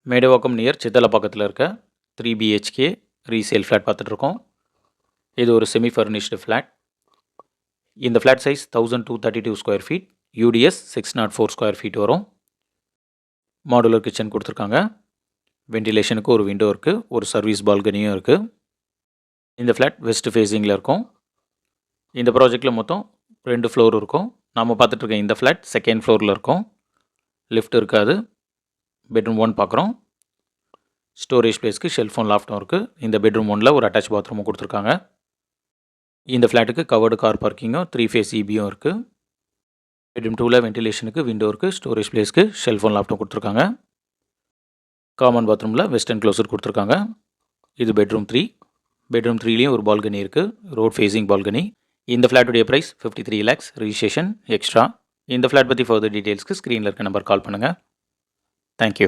Medavakkam near சித்தலப்பாக்கத்தில் இருக்க 3 BHK resale flat பார்த்துட்ருக்கோம். இது ஒரு செமி ஃபர்னிஷ்டு ஃப்ளாட். இந்த flat size 1232 square feet, UDS 604 square feet வரும். மாடுலர் கிச்சன் கொடுத்துருக்காங்க. வென்டிலேஷனுக்கு ஒரு விண்டோ இருக்குது, ஒரு சர்வீஸ் பால்கனியும் இருக்குது. இந்த ஃப்ளாட் வெஸ்ட் ஃபேஸிங்கில் இருக்கும். இந்த ப்ராஜெக்டில் மொத்தம் 2 ஃப்ளோர் இருக்கும். நாம் பார்த்துட்ருக்க இந்த ஃப்ளாட் செகண்ட் ஃப்ளோரில் இருக்கும். லிஃப்ட் இருக்காது. பெட்ரூம் 1 பார்க்குறோம். ஸ்டோரேஜ் ஸ்பேஸ்க்கு ஷெல்ஃபோன் லாஃப்ட்டும் இருக்குது. இந்த பெட்ரூம் 1ல் ஒரு அட்டாச் பாத்ரூமும் கொடுத்துருக்காங்க. இந்த ஃப்ளாட்டுக்கு கவர்டு கார் பார்க்கிங்கும் 3 ஃபேஸ் EBயும் இருக்குது. பெட்ரூம் 2ல் வென்டிலேஷனுக்கு விண்டோ இருக்குது, ஸ்டோரேஜ் ஸ்பேஸ்க்கு ஷெல்ஃபோன் லாஃப்ட்டும் கொடுத்துருக்காங்க. காமன் பாத்ரூமில் வெஸ்டர்ன் க்ளோசர் கொடுத்துருக்காங்க. இது பெட்ரூம் 3. பெட்ரூம் 3லேயும் ஒரு பால்கனி இருக்குது, ரோட் ஃபேஸிங் பால்கனி. இந்த ஃப்ளாட்டுடைய ப்ரைஸ் 53 lakhs, ரிஜிஸ்ட்ரேஷன் எக்ஸ்ட்ரா. இந்த ஃப்ளாட் பற்றி ஃபர்தர் டீட்டெயில்ஸ்க்கு ஸ்க்ரீனில் இருக்க நம்பர் கால் பண்ணுங்கள். தேங்க்யூ.